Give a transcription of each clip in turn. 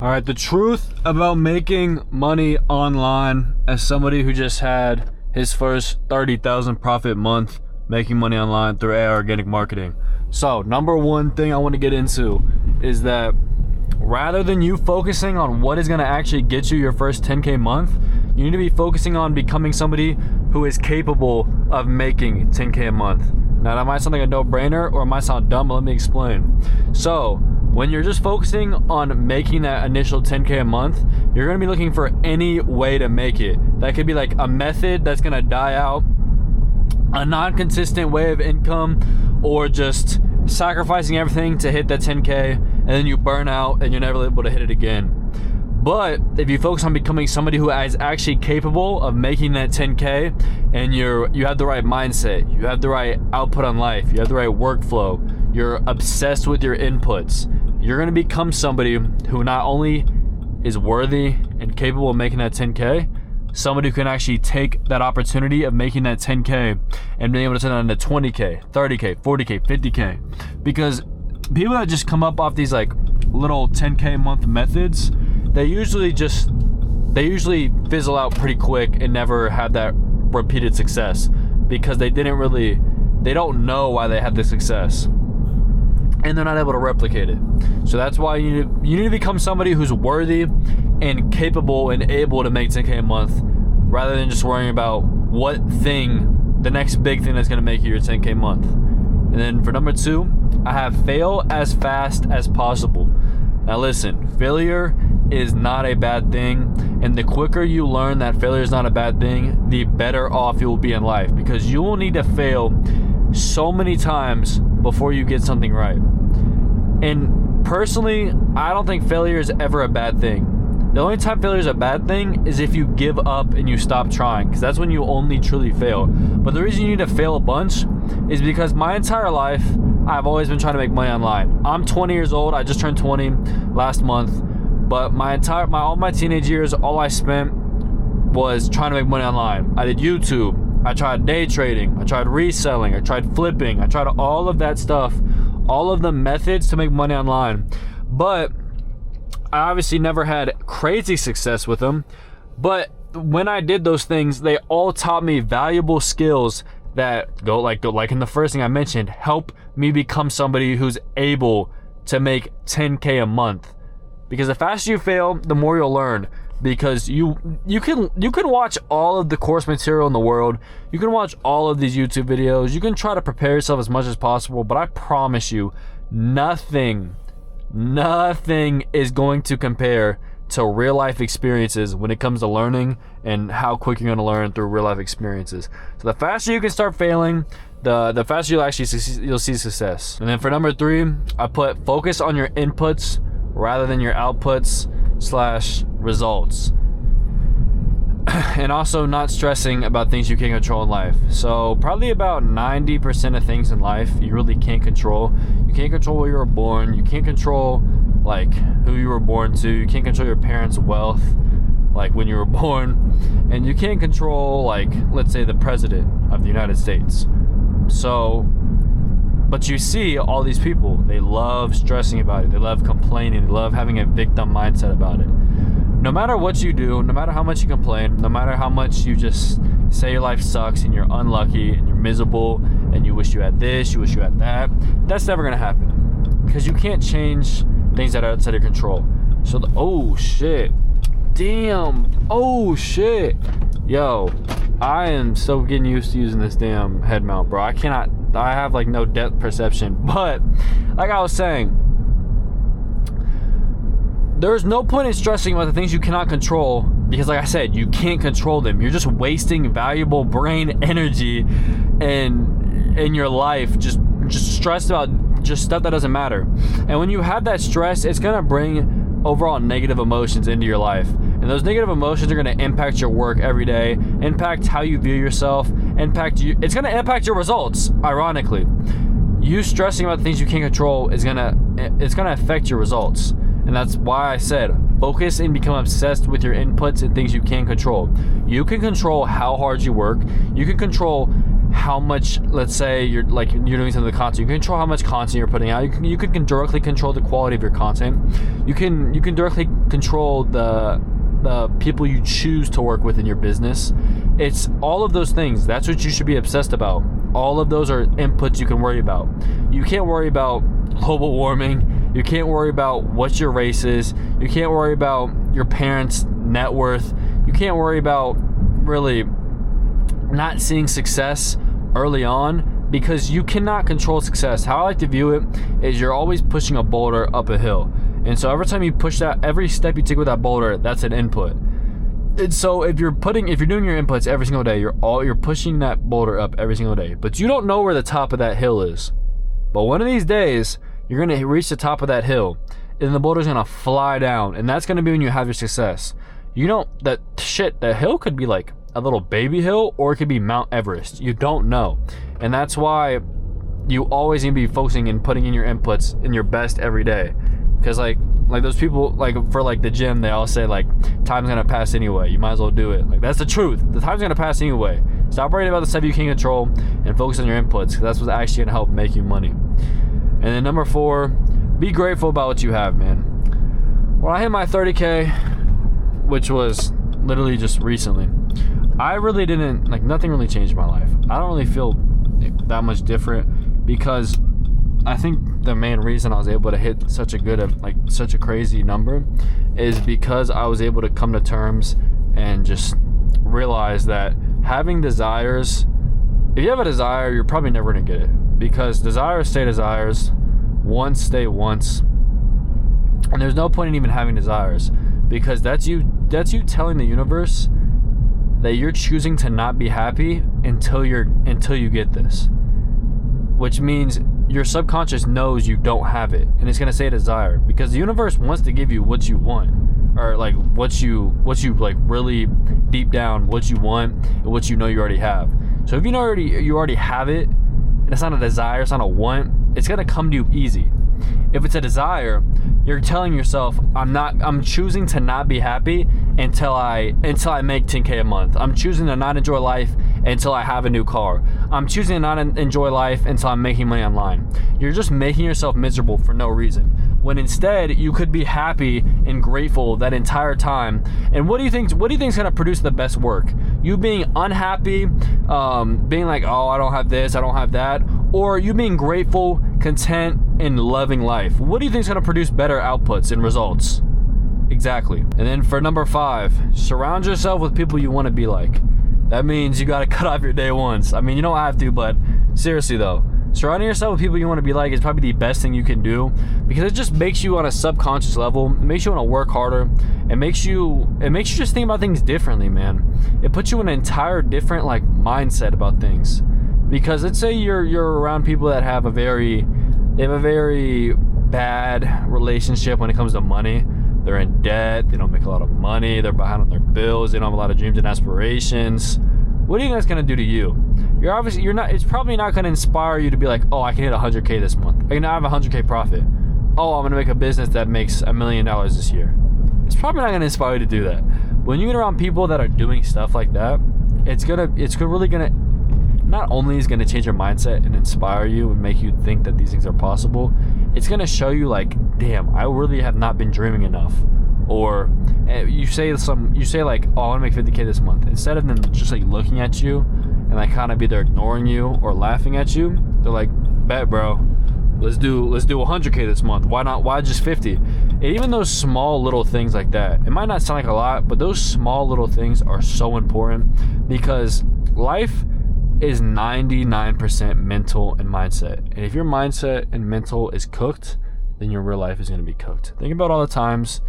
All right, the truth about making money online as somebody who just had his first 30,000 profit month making money online through AI organic marketing. So, number one thing I want to get into is that rather than you focusing on what is going to actually get you your first 10K month, you need to be focusing on becoming somebody who is capable of making 10K a month. Now, that might sound like a no-brainer or it might sound dumb, but let me explain. So, when you're just focusing on making that initial 10K a month, you're going to be looking for any way to make it. That could be like a method that's going to die out, a non-consistent way of income, or just sacrificing everything to hit that 10K and then you burn out and you're never able to hit it again. But if you focus on becoming somebody who is actually capable of making that 10K and you have the right mindset, you have the right output on life, you have the right workflow, you're obsessed with your inputs, you're going to become somebody who not only is worthy and capable of making that 10K, somebody who can actually take that opportunity of making that 10K and being able to turn that into 20K, 30K, 40K, 50K. Because people that just come up off these like little 10K month methods, they usually fizzle out pretty quick and never have that repeated success because they don't know why they had the success and they're not able to replicate it. So that's why you need to become somebody who's worthy and capable and able to make 10K a month rather than just worrying about the next big thing that's going to make you your 10K month. And then for number 2, I have fail as fast as possible. Now listen, failure is not a bad thing, and the quicker you learn that failure is not a bad thing, the better off you will be in life, because you will need to fail so many times before you get something right. And personally, I don't think failure is ever a bad thing. The only time failure is a bad thing is if you give up and you stop trying, because that's when you only truly fail. But the reason you need to fail a bunch is because my entire life, I've always been trying to make money online. I'm 20 years old. I just turned 20 last month. But all my teenage years, all I spent was trying to make money online. I did YouTube. I tried day trading. I tried reselling. I tried flipping. I tried all of that stuff, all of the methods to make money online. But I obviously never had crazy success with them. But when I did those things, they all taught me valuable skills that go like in the first thing I mentioned, help me become somebody who's able to make 10K a month. Because the faster you fail, the more you'll learn. Because you can watch all of the course material in the world. You can watch all of these YouTube videos. You can try to prepare yourself as much as possible. But I promise you, nothing is going to compare to real life experiences when it comes to learning and how quick you're going to learn through real life experiences. So the faster you can start failing, the faster you'll see success. And then for number 3, I put focus on your inputs rather than your outputs / results. And also not stressing about things you can't control in life. So probably about 90% of things in life you really can't control. You can't control where you were born. You can't control like who you were born to. You can't control your parents' wealth like when you were born. And you can't control like, let's say, the president of the United States. So, but you see all these people, they love stressing about it. They love complaining. They love having a victim mindset about it. No matter what you do, no matter how much you complain, no matter how much you just say your life sucks and you're unlucky and you're miserable and you wish you had this, you wish you had that, that's never going to happen. Because you can't change things that are outside of your control. So, oh shit. Damn. Oh shit. Yo, I am so getting used to using this damn head mount, bro. I have like no depth perception. But like I was saying, there's no point in stressing about the things you cannot control, because like I said, you can't control them. You're just wasting valuable brain energy in your life just stressed about just stuff that doesn't matter. And when you have that stress, it's gonna bring overall negative emotions into your life. And those negative emotions are gonna impact your work every day, impact how you view yourself, it's gonna impact your results, ironically. You stressing about the things you can't control it's gonna affect your results. And that's why I said, focus and become obsessed with your inputs and things you can control. You can control how hard you work. You can control how much, let's say you're doing some of the content, you can control how much content you're putting out. You can directly control the quality of your content. You can directly control the people you choose to work with in your business. It's all of those things. That's what you should be obsessed about. All of those are inputs you can worry about. You can't worry about global warming. You can't worry about what your race is. You can't worry about your parents' net worth. You can't worry about really not seeing success early on, because you cannot control success. How I like to view it is you're always pushing a boulder up a hill. And so every time you push that, every step you take with that boulder, that's an input. And so if you're doing your inputs every single day, you're pushing that boulder up every single day. But you don't know where the top of that hill is. But one of these days, you're gonna reach the top of that hill, and the boulder's gonna fly down, and that's gonna be when you have your success. You know that hill could be like a little baby hill, or it could be Mount Everest. You don't know. And that's why you always need to be focusing and putting in your inputs in your best every day. Because like those people, like for like the gym, they all say like time's gonna pass anyway, you might as well do it. Like, that's the truth. The time's gonna pass anyway. Stop worrying about the stuff you can't control and focus on your inputs, because that's what's actually gonna help make you money. And then number 4, be grateful about what you have, man. When I hit my 30K, which was literally just recently, I really didn't, like, nothing really changed my life. I don't really feel that much different, because I think the main reason I was able to hit such a crazy number is because I was able to come to terms and just realize that having desires, if you have a desire, you're probably never gonna get it, because desires stay desires, wants stay wants, and there's no point in even having desires, because that's you telling the universe that you're choosing to not be happy until you get this, which means your subconscious knows you don't have it, and it's gonna say desire, because the universe wants to give you what you want, or like what you like really deep down what you want and what you know you already have. So if you already have it, and it's not a desire, it's not a want, it's gonna come to you easy. If it's a desire, you're telling yourself, I'm choosing to not be happy until I make 10K a month. I'm choosing to not enjoy life until I have a new car. I'm choosing to not enjoy life until I'm making money online. You're just making yourself miserable for no reason, when instead you could be happy and grateful that entire time. And what do you think is gonna produce the best work? You being unhappy, being like, oh, I don't have this, I don't have that, or you being grateful, content, and loving life? What do you think is going to produce better outputs and results? Exactly. And then for number 5, surround yourself with people you want to be like. That means you got to cut off your day ones. I mean, you don't have to, but seriously though, surrounding yourself with people you want to be like is probably the best thing you can do, because it just makes you on a subconscious level, it makes you want to work harder, it makes you just think about things differently, man. It puts you in an entire different like mindset about things. Because let's say you're around people that have a very bad relationship when it comes to money. They're in debt, they don't make a lot of money, they're behind on their bills, they don't have a lot of dreams and aspirations. What are you guys gonna do to you? It's probably not gonna inspire you to be like, oh, I can hit 100K this month. I can now have 100K profit. Oh, I'm gonna make a business that makes $1 million this year. It's probably not gonna inspire you to do that. When you get around people that are doing stuff like that, it's really gonna not only is going to change your mindset and inspire you and make you think that these things are possible, it's going to show you like, damn, I really have not been dreaming enough. Or you say like, oh, I want to make 50K this month. Instead of them just like looking at you and like kind of either ignoring you or laughing at you, they're like, bet bro, let's do 100K this month. Why just 50? And even those small little things like that, it might not sound like a lot, but those small little things are so important, because life is 99% mental and mindset. And if your mindset and mental is cooked, then your real life is going to be cooked. Think about all the times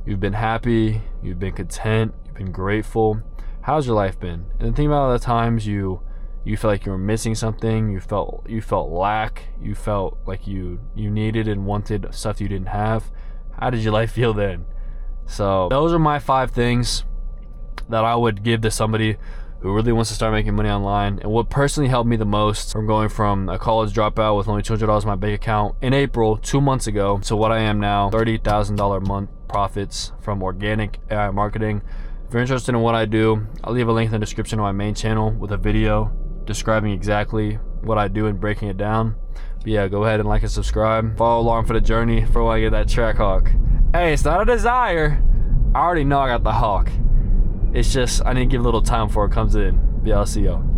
you've been happy, you've been content, you've been grateful. How's your life been? And then think about all the times you felt like you were missing something, you felt lack, you felt like you needed and wanted stuff you didn't have. How did your life feel then? So those are my 5 things that I would give to somebody who really wants to start making money online. And what personally helped me the most from going from a college dropout with only $200 in my bank account in April 2 months ago to what I am now, $30,000 a month profits from organic AI marketing. If you're interested in what I do, I'll leave a link in the description of my main channel with a video describing exactly what I do and breaking it down. But yeah, go ahead and like and subscribe. Follow along for the journey for when I get that Trackhawk. Hey, it's not a desire. I already know I got the Hawk. It's just I need to give a little time before it comes in. Yeah, I'll see y'all.